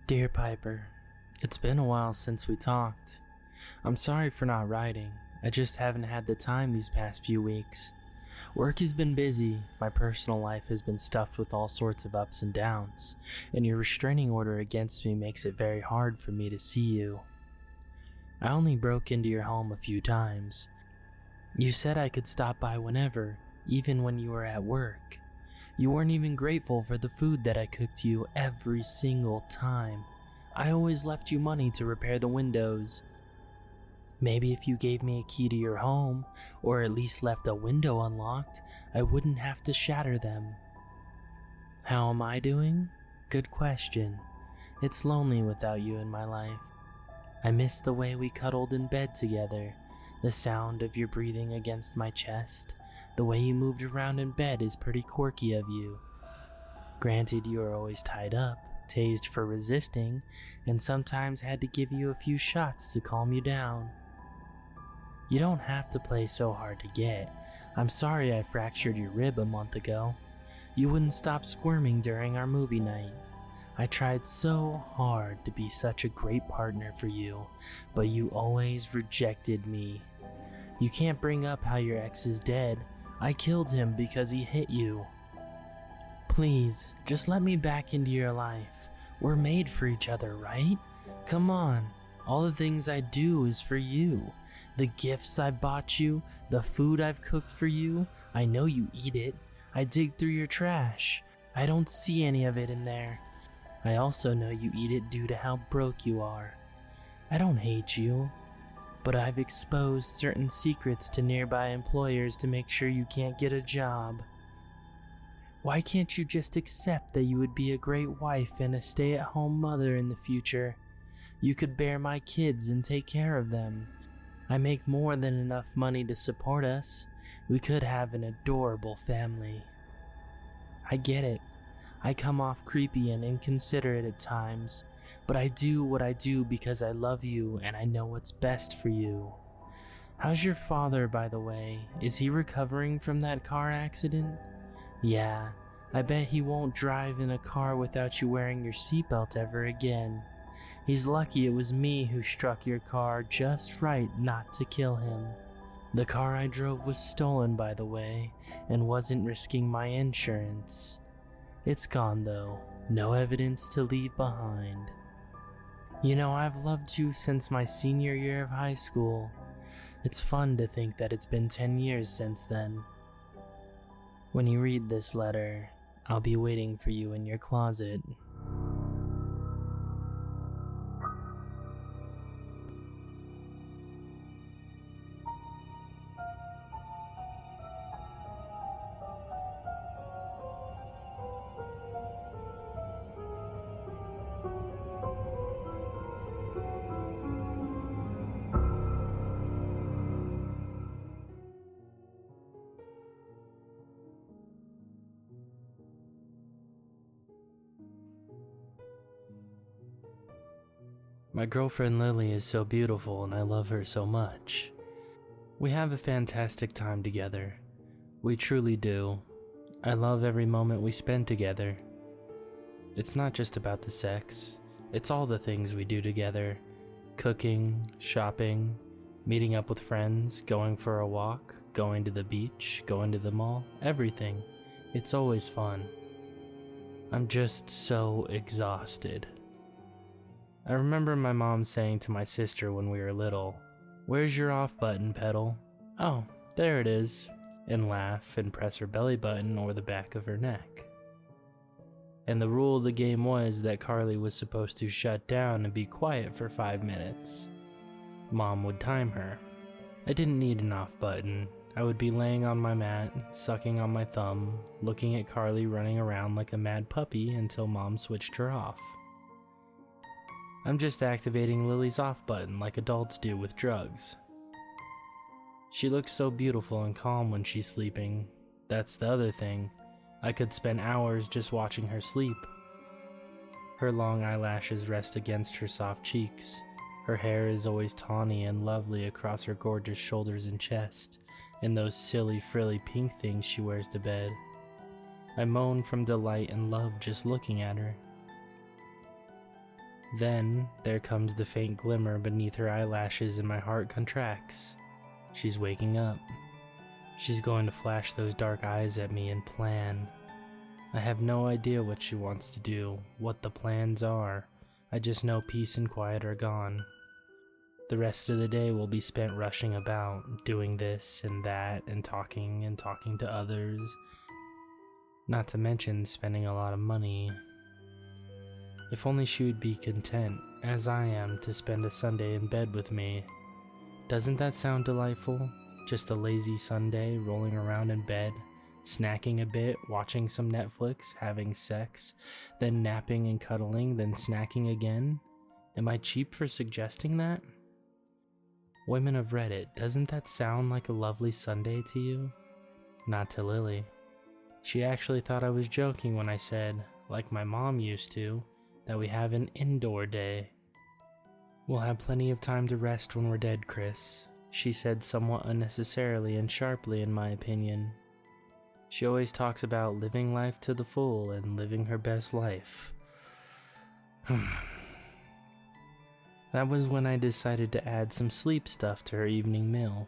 Dear Piper, it's been a while since we talked. I'm sorry for not writing. I just haven't had the time these past few weeks. Work has been busy, my personal life has been stuffed with all sorts of ups and downs, and your restraining order against me makes it very hard for me to see you. I only broke into your home a few times. You said I could stop by whenever, even when you were at work. You weren't even grateful for the food that I cooked you every single time. I always left you money to repair the windows. Maybe if you gave me a key to your home, or at least left a window unlocked, I wouldn't have to shatter them. How am I doing? Good question. It's lonely without you in my life. I miss the way we cuddled in bed together, the sound of your breathing against my chest. The way you moved around in bed is pretty quirky of you. Granted, you are always tied up, tased for resisting, and sometimes had to give you a few shots to calm you down. You don't have to play so hard to get. I'm sorry I fractured your rib a month ago. You wouldn't stop squirming during our movie night. I tried so hard to be such a great partner for you, but you always rejected me. You can't bring up how your ex is dead. I killed him because he hit you. Please, just let me back into your life. We're made for each other, right? Come on, all the things I do is for you. The gifts I bought you, the food I've cooked for you, I know you eat it. I dig through your trash. I don't see any of it in there. I also know you eat it due to how broke you are. I don't hate you, but I've exposed certain secrets to nearby employers to make sure you can't get a job. Why can't you just accept that you would be a great wife and a stay-at-home mother in the future? You could bear my kids and take care of them. I make more than enough money to support us. We could have an adorable family. I get it. I come off creepy and inconsiderate at times, but I do what I do because I love you and I know what's best for you. How's your father, by the way? Is he recovering from that car accident? Yeah, I bet he won't drive in a car without you wearing your seatbelt ever again. He's lucky it was me who struck your car just right not to kill him. The car I drove was stolen, by the way, and wasn't risking my insurance. It's gone though, no evidence to leave behind. You know, I've loved you since my senior year of high school. It's fun to think that it's been 10 years since then. When you read this letter, I'll be waiting for you in your closet. My girlfriend Lily is so beautiful and I love her so much. We have a fantastic time together. We truly do. I love every moment we spend together. It's not just about the sex, it's all the things we do together. Cooking, shopping, meeting up with friends, going for a walk, going to the beach, going to the mall, everything. It's always fun. I'm just so exhausted. I remember my mom saying to my sister when we were little, "Where's your off button, Petal?" "Oh, there it is," and laugh and press her belly button or the back of her neck. And the rule of the game was that Carly was supposed to shut down and be quiet for 5 minutes. Mom would time her. I didn't need an off button. I would be laying on my mat, sucking on my thumb, looking at Carly running around like a mad puppy until Mom switched her off. I'm just activating Lily's off button like adults do with drugs. She looks so beautiful and calm when she's sleeping. That's the other thing. I could spend hours just watching her sleep. Her long eyelashes rest against her soft cheeks. Her hair is always tawny and lovely across her gorgeous shoulders and chest, and those silly frilly pink things she wears to bed. I moan from delight and love just looking at her. Then there comes the faint glimmer beneath her eyelashes and my heart contracts. She's waking up. She's going to flash those dark eyes at me and plan. I have no idea what she wants to do, what the plans are. I just know peace and quiet are gone. The rest of the day will be spent rushing about, doing this and that, and talking to others. Not to mention spending a lot of money. If only she would be content, as I am, to spend a Sunday in bed with me. Doesn't that sound delightful? Just a lazy Sunday, rolling around in bed, snacking a bit, watching some Netflix, having sex, then napping and cuddling, then snacking again? Am I cheap for suggesting that? Women of Reddit, doesn't that sound like a lovely Sunday to you? Not to Lily. She actually thought I was joking when I said, like my mom used to, that we have an indoor day. We'll have plenty of time to rest when we're dead, Chris, she said somewhat unnecessarily and sharply in my opinion. She always talks about living life to the full and living her best life. That was when I decided to add some sleep stuff to her evening meal,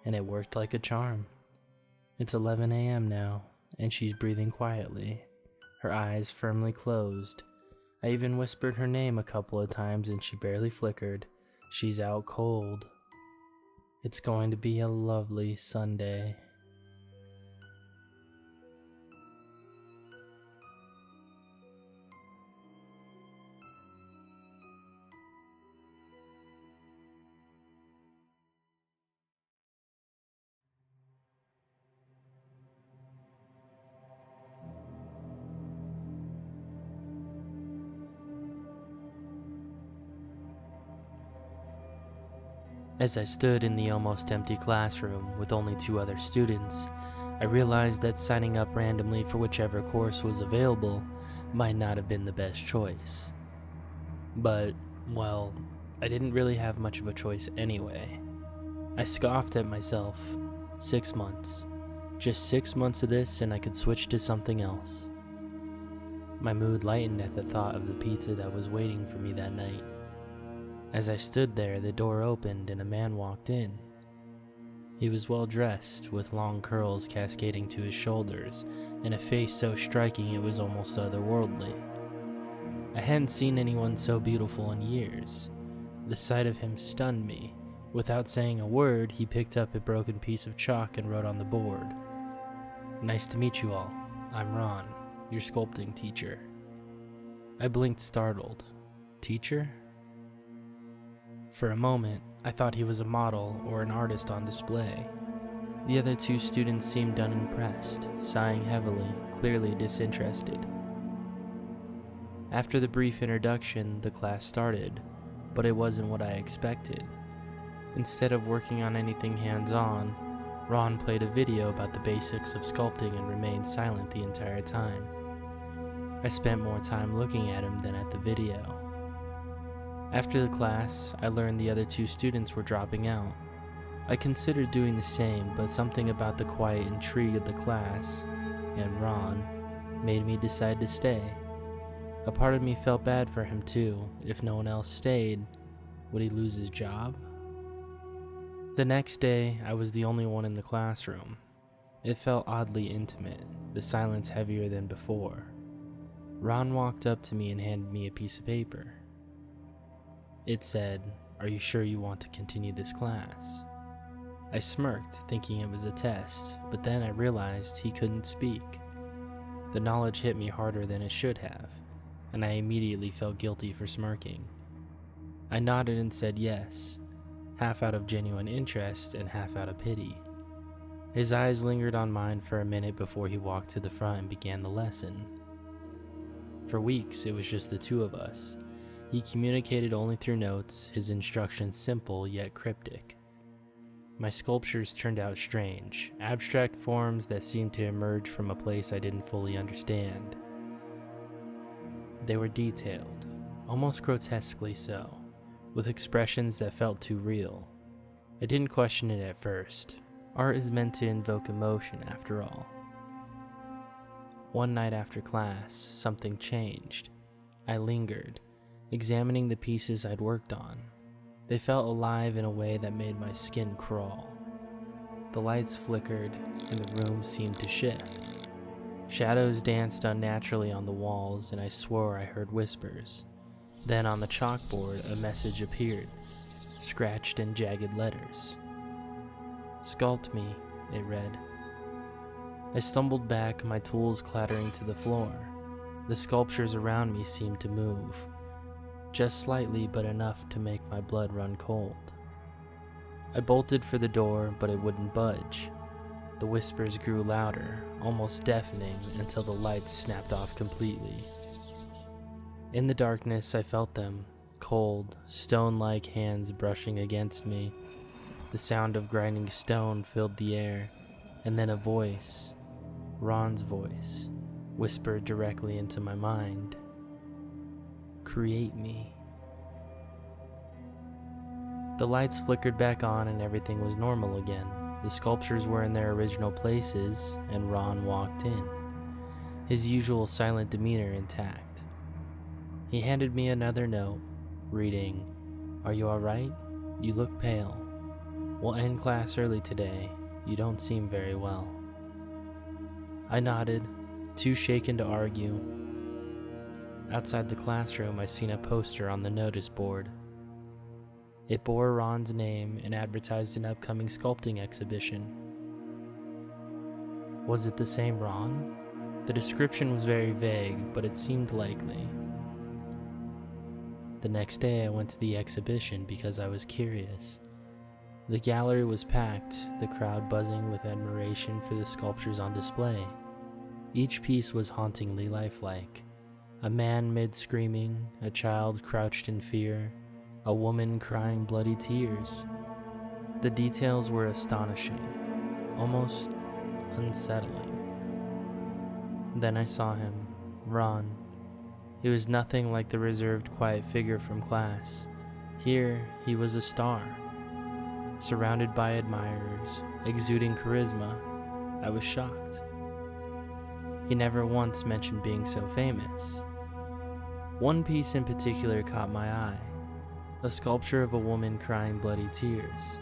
and it worked like a charm. It's 11 a.m. now, and she's breathing quietly, her eyes firmly closed. I even whispered her name a couple of times and she barely flickered. She's out cold. It's going to be a lovely Sunday. As I stood in the almost empty classroom with only 2 other students, I realized that signing up randomly for whichever course was available might not have been the best choice. But, well, I didn't really have much of a choice anyway. I scoffed at myself. 6 months. Just 6 months of this and I could switch to something else. My mood lightened at the thought of the pizza that was waiting for me that night. As I stood there, the door opened and a man walked in. He was well dressed, with long curls cascading to his shoulders, and a face so striking it was almost otherworldly. I hadn't seen anyone so beautiful in years. The sight of him stunned me. Without saying a word, he picked up a broken piece of chalk and wrote on the board, "Nice to meet you all. I'm Ron, your sculpting teacher." I blinked startled. Teacher? For a moment, I thought he was a model or an artist on display. The other 2 students seemed unimpressed, sighing heavily, clearly disinterested. After the brief introduction, the class started, but it wasn't what I expected. Instead of working on anything hands-on, Ron played a video about the basics of sculpting and remained silent the entire time. I spent more time looking at him than at the video. After the class, I learned the other 2 students were dropping out. I considered doing the same, but something about the quiet intrigue of the class, and Ron, made me decide to stay. A part of me felt bad for him too. If no one else stayed, would he lose his job? The next day, I was the only one in the classroom. It felt oddly intimate, the silence heavier than before. Ron walked up to me and handed me a piece of paper. It said, "Are you sure you want to continue this class?" I smirked, thinking it was a test, but then I realized he couldn't speak. The knowledge hit me harder than it should have, and I immediately felt guilty for smirking. I nodded and said yes, half out of genuine interest and half out of pity. His eyes lingered on mine for a minute before he walked to the front and began the lesson. For weeks, it was just the 2 of us. He communicated only through notes, his instructions simple yet cryptic. My sculptures turned out strange, abstract forms that seemed to emerge from a place I didn't fully understand. They were detailed, almost grotesquely so, with expressions that felt too real. I didn't question it at first. Art is meant to invoke emotion, after all. One night after class, something changed. I lingered. examining the pieces I'd worked on. They felt alive in a way that made my skin crawl. The lights flickered, and the room seemed to shift. Shadows danced unnaturally on the walls, and I swore I heard whispers. Then on the chalkboard, a message appeared, scratched in jagged letters. "Sculpt me," it read. I stumbled back, my tools clattering to the floor. The sculptures around me seemed to move, just slightly but enough to make my blood run cold. I bolted for the door, but it wouldn't budge. The whispers grew louder, almost deafening, until the lights snapped off completely. In the darkness, I felt them, cold, stone-like hands brushing against me. The sound of grinding stone filled the air, and then a voice, Ron's voice, whispered directly into my mind. "Create me." The lights flickered back on and everything was normal again. The sculptures were in their original places, and Ron walked in, his usual silent demeanor intact. He handed me another note, reading, "Are you alright? You look pale. We'll end class early today. You don't seem very well." I nodded, too shaken to argue. Outside the classroom, I seen a poster on the notice board. It bore Ron's name and advertised an upcoming sculpting exhibition. Was it the same Ron? The description was very vague, but it seemed likely. The next day I went to the exhibition because I was curious. The gallery was packed, the crowd buzzing with admiration for the sculptures on display. Each piece was hauntingly lifelike. A man mid-screaming, a child crouched in fear, a woman crying bloody tears. The details were astonishing, almost unsettling. Then I saw him, Ron. He was nothing like the reserved, quiet figure from class. Here, he was a star. Surrounded by admirers, exuding charisma, I was shocked. He never once mentioned being so famous. One piece in particular caught my eye, a sculpture of a woman crying bloody tears.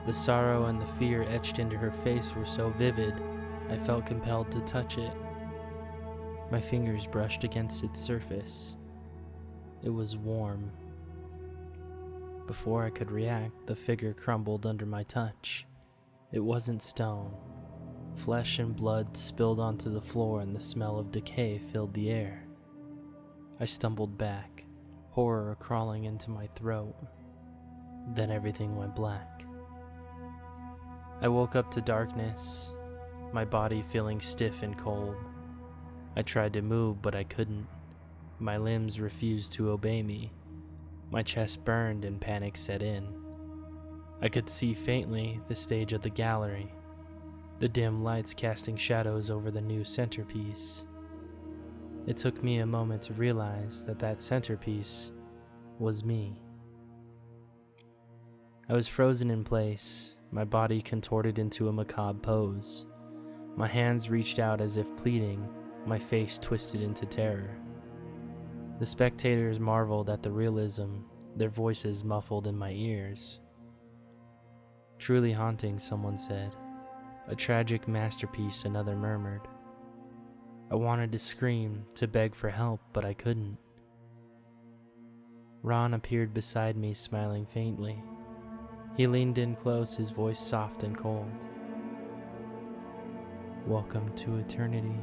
The sorrow and the fear etched into her face were so vivid, I felt compelled to touch it. My fingers brushed against its surface. It was warm. Before I could react, the figure crumbled under my touch. It wasn't stone. Flesh and blood spilled onto the floor and the smell of decay filled the air. I stumbled back, horror crawling into my throat. Then everything went black. I woke up to darkness, my body feeling stiff and cold. I tried to move, but I couldn't. My limbs refused to obey me. My chest burned and panic set in. I could see faintly the stage of the gallery, the dim lights casting shadows over the new centerpiece. It took me a moment to realize that that centerpiece was me. I was frozen in place, my body contorted into a macabre pose. My hands reached out as if pleading, my face twisted into terror. The spectators marveled at the realism, their voices muffled in my ears. "Truly haunting," someone said. "A tragic masterpiece," another murmured. I wanted to scream, to beg for help, but I couldn't. Ron appeared beside me, smiling faintly. He leaned in close, his voice soft and cold. "Welcome to eternity."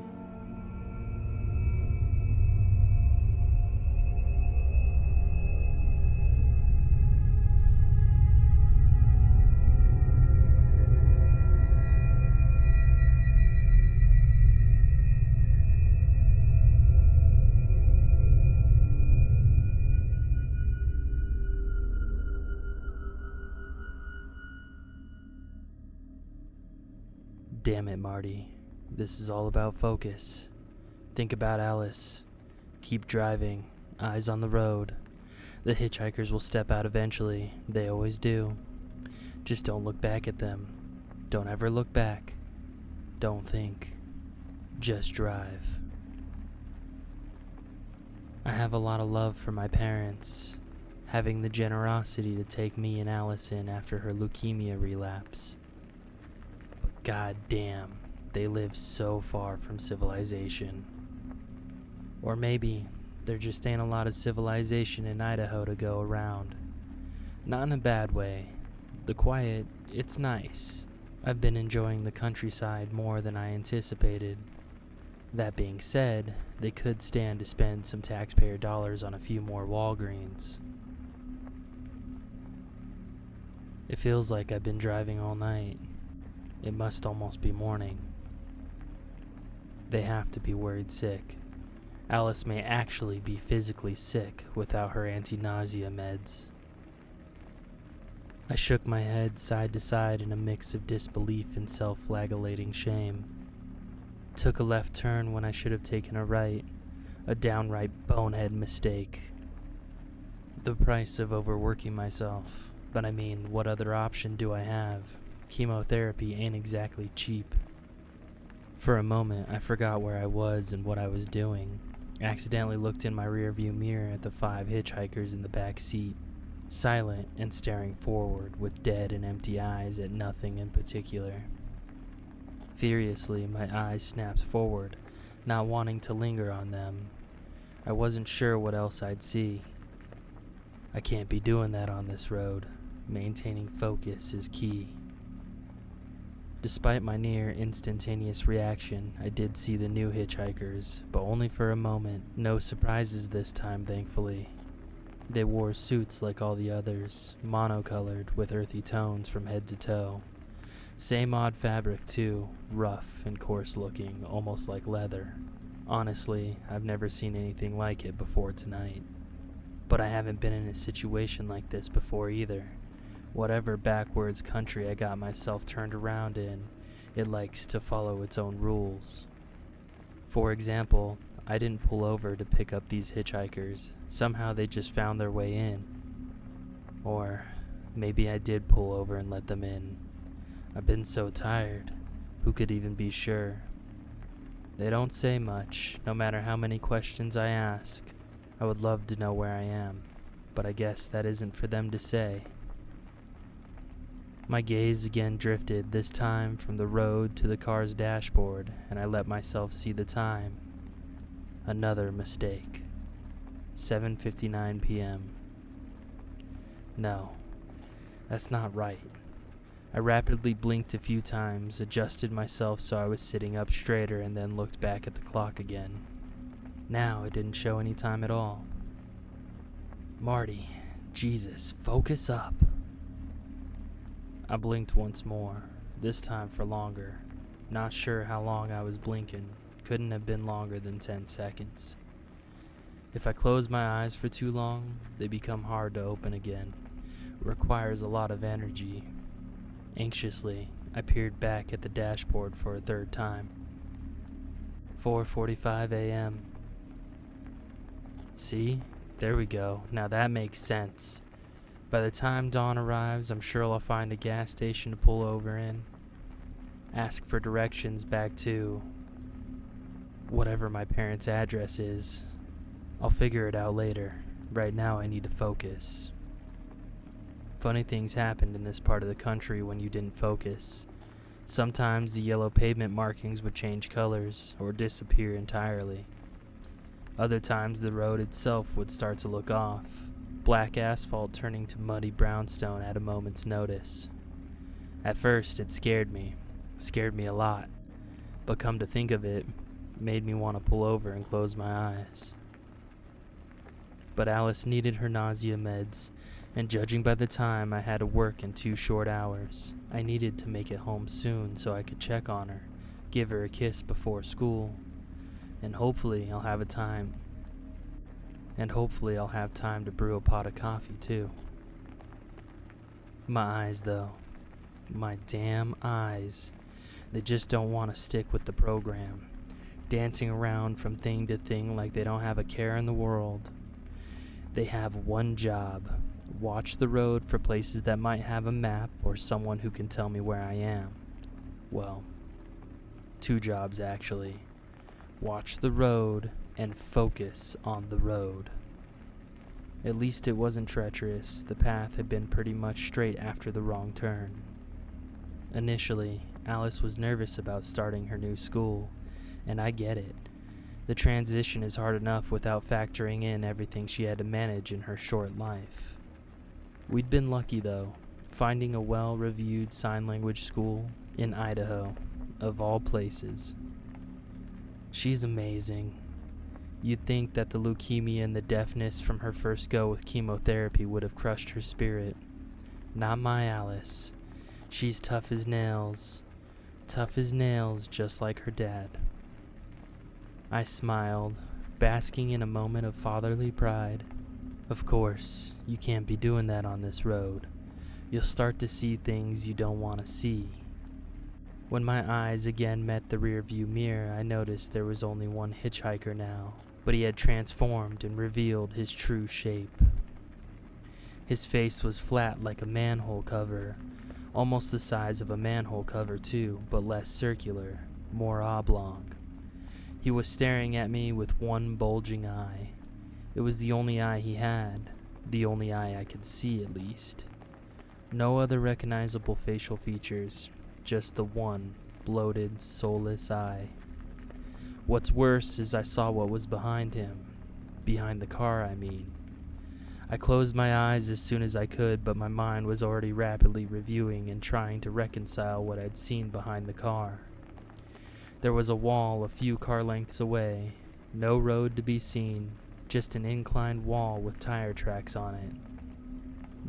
Damn it, Marty. This is all about focus. Think about Alice. Keep driving. Eyes on the road. The hitchhikers will step out eventually. They always do. Just don't look back at them. Don't ever look back. Don't think. Just drive. I have a lot of love for my parents, having the generosity to take me and Alice in after her leukemia relapse. But god damn, they live so far from civilization. Or maybe there just ain't a lot of civilization in Idaho to go around. Not in a bad way. The quiet, it's nice. I've been enjoying the countryside more than I anticipated. That being said, they could stand to spend some taxpayer dollars on a few more Walgreens. It feels like I've been driving all night. It must almost be morning. They have to be worried sick. Alice may actually be physically sick without her anti-nausea meds. I shook my head side to side in a mix of disbelief and self-flagellating shame. Took a left turn when I should have taken a right. A downright bonehead mistake. The price of overworking myself. But I mean, what other option do I have? Chemotherapy ain't exactly cheap. For a moment, I forgot where I was and what I was doing. Accidentally looked in my rearview mirror at the 5 hitchhikers in the back seat, silent and staring forward with dead and empty eyes at nothing in particular. Furiously, my eyes snapped forward, not wanting to linger on them. I wasn't sure what else I'd see. I can't be doing that on this road. Maintaining focus is key. Despite my near instantaneous reaction, I did see the new hitchhikers, but only for a moment. No surprises this time, thankfully. They wore suits like all the others, monocolored with earthy tones from head to toe. Same odd fabric too, rough and coarse looking, almost like leather. Honestly, I've never seen anything like it before tonight. But I haven't been in a situation like this before either. Whatever backwards country I got myself turned around in, it likes to follow its own rules. For example, I didn't pull over to pick up these hitchhikers. Somehow they just found their way in. Or maybe I did pull over and let them in. I've been so tired. Who could even be sure? They don't say much, no matter how many questions I ask. I would love to know where I am, but I guess that isn't for them to say. My gaze again drifted, this time from the road to the car's dashboard, and I let myself see the time. Another mistake. 7:59 p.m. No, that's not right. I rapidly blinked a few times, adjusted myself so I was sitting up straighter, and then looked back at the clock again. Now it didn't show any time at all. Marty, Jesus, focus up. I blinked once more, this time for longer. Not sure how long I was blinking. Couldn't have been longer than 10 seconds. If I close my eyes for too long, they become hard to open again. It requires a lot of energy. Anxiously, I peered back at the dashboard for a third time. 4:45 a.m. See? There we go. Now that makes sense. By the time dawn arrives, I'm sure I'll find a gas station to pull over in. Ask for directions back to whatever my parents' address is. I'll figure it out later. Right now I need to focus. Funny things happened in this part of the country when you didn't focus. Sometimes the yellow pavement markings would change colors or disappear entirely. Other times the road itself would start to look off, black asphalt turning to muddy brownstone at a moment's notice. At first it scared me a lot, but come to think of it, made me want to pull over and close my eyes. But Alice needed her nausea meds, and judging by the time I had to work in 2 short hours, I needed to make it home soon so I could check on her, give her a kiss before school, and hopefully I'll have time to brew a pot of coffee too. My eyes though, my damn eyes, they just don't want to stick with the program, dancing around from thing to thing like they don't have a care in the world. They have one job: watch the road for places that might have a map or someone who can tell me where I am. Well, 2 jobs actually. Watch the road and focus on the road. At least it wasn't treacherous. The path had been pretty much straight after the wrong turn. Initially, Alice was nervous about starting her new school, and I get it. The transition is hard enough without factoring in everything she had to manage in her short life. We'd been lucky, though, finding a well-reviewed sign language school in Idaho, of all places. She's amazing. You'd think that the leukemia and the deafness from her first go with chemotherapy would have crushed her spirit. Not my Alice. She's tough as nails. Tough as nails, just like her dad. I smiled, basking in a moment of fatherly pride. Of course, you can't be doing that on this road. You'll start to see things you don't want to see. When my eyes again met the rearview mirror, I noticed there was only one hitchhiker now, but he had transformed and revealed his true shape. His face was flat like a manhole cover, almost the size of a manhole cover too, but less circular, more oblong. He was staring at me with one bulging eye. It was the only eye he had, the only eye I could see at least. No other recognizable facial features, just the one bloated, soulless eye. What's worse is I saw what was behind him. Behind the car, I mean. I closed my eyes as soon as I could, but my mind was already rapidly reviewing and trying to reconcile what I'd seen behind the car. There was a wall a few car lengths away, no road to be seen, just an inclined wall with tire tracks on it.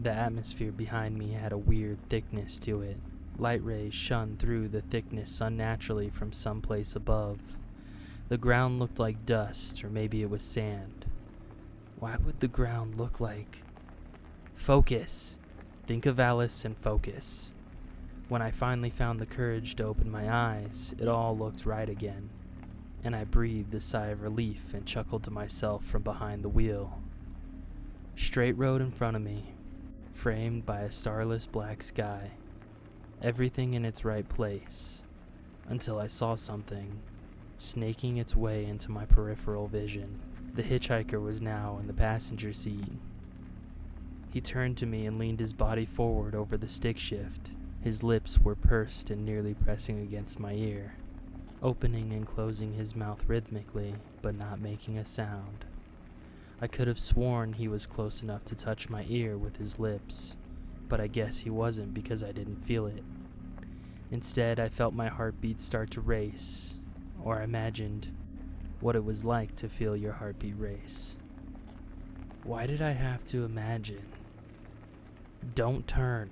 The atmosphere behind me had a weird thickness to it. Light rays shone through the thickness unnaturally from someplace above. The ground looked like dust, or maybe it was sand. Why would the ground look like... Focus! Think of Alice and focus. When I finally found the courage to open my eyes, it all looked right again, and I breathed a sigh of relief and chuckled to myself from behind the wheel. Straight road in front of me, framed by a starless black sky. Everything in its right place, until I saw something snaking its way into my peripheral vision. The hitchhiker was now in the passenger seat. He turned to me and leaned his body forward over the stick shift. His lips were pursed and nearly pressing against my ear, opening and closing his mouth rhythmically, but not making a sound. I could have sworn he was close enough to touch my ear with his lips, but I guess he wasn't because I didn't feel it. Instead, I felt my heartbeat start to race, or imagined what it was like to feel your heartbeat race. Why did I have to imagine? Don't turn.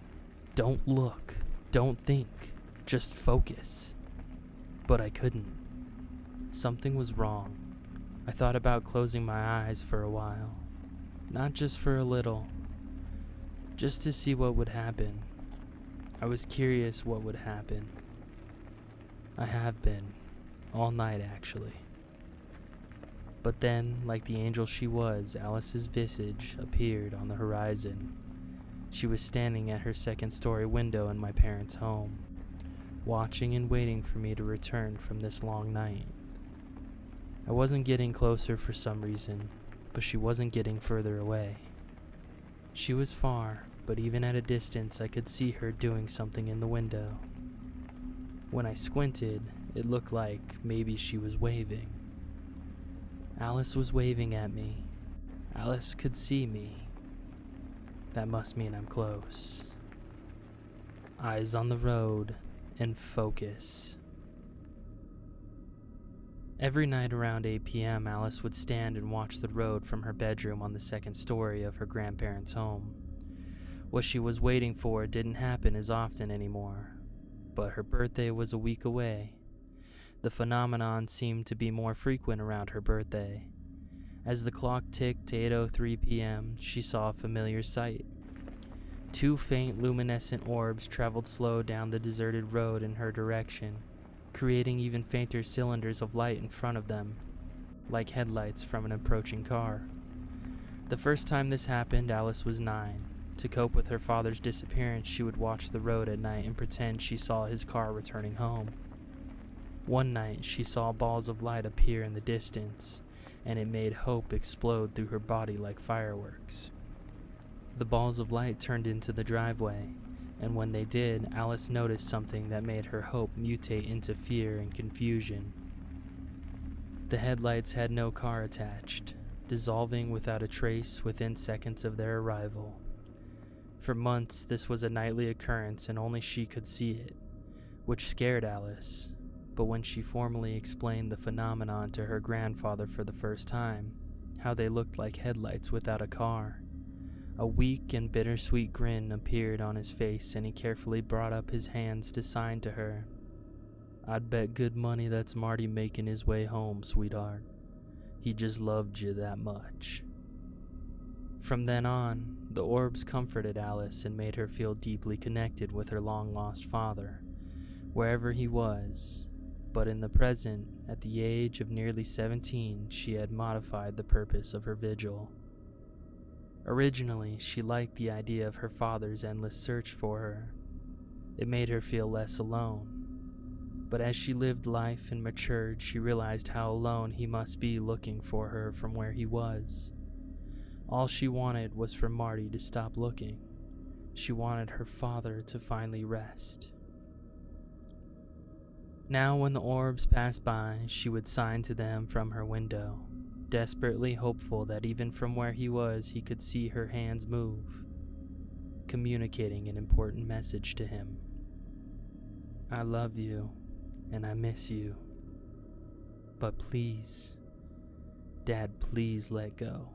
Don't look. Don't think. Just focus. But I couldn't. Something was wrong. I thought about closing my eyes for a while. Not just for a little. Just to see what would happen. I was curious what would happen. I have been. All night, actually. But then, like the angel she was, Alice's visage appeared on the horizon. She was standing at her second-story window in my parents' home, watching and waiting for me to return from this long night. I wasn't getting closer for some reason, but she wasn't getting further away. She was far, but even at a distance I could see her doing something in the window. When I squinted, it looked like maybe she was waving. Alice was waving at me. Alice could see me. That must mean I'm close. Eyes on the road and focus. Every night around 8 p.m., Alice would stand and watch the road from her bedroom on the second story of her grandparents' home. What she was waiting for didn't happen as often anymore, but her birthday was a week away. The phenomenon seemed to be more frequent around her birthday. As the clock ticked to 8:03 p.m., she saw a familiar sight. Two faint luminescent orbs traveled slow down the deserted road in her direction, creating even fainter cylinders of light in front of them, like headlights from an approaching car. The first time this happened, Alice was 9. To cope with her father's disappearance, she would watch the road at night and pretend she saw his car returning home. One night, she saw balls of light appear in the distance, and it made hope explode through her body like fireworks. The balls of light turned into the driveway, and when they did, Alice noticed something that made her hope mutate into fear and confusion. The headlights had no car attached, dissolving without a trace within seconds of their arrival. For months, this was a nightly occurrence and only she could see it, which scared Alice. But when she formally explained the phenomenon to her grandfather for the first time, how they looked like headlights without a car, a weak and bittersweet grin appeared on his face, and he carefully brought up his hands to sign to her. "I'd bet good money that's Marty making his way home, sweetheart. He just loved you that much." From then on, the orbs comforted Alice and made her feel deeply connected with her long-lost father, wherever he was. But in the present, at the age of nearly 17, she had modified the purpose of her vigil. Originally, she liked the idea of her father's endless search for her. It made her feel less alone. But as she lived life and matured, she realized how alone he must be looking for her from where he was. All she wanted was for Marty to stop looking. She wanted her father to finally rest. Now when the orbs passed by, she would sign to them from her window, desperately hopeful that even from where he was, he could see her hands move, communicating an important message to him. "I love you, and I miss you. But please, Dad, please let go."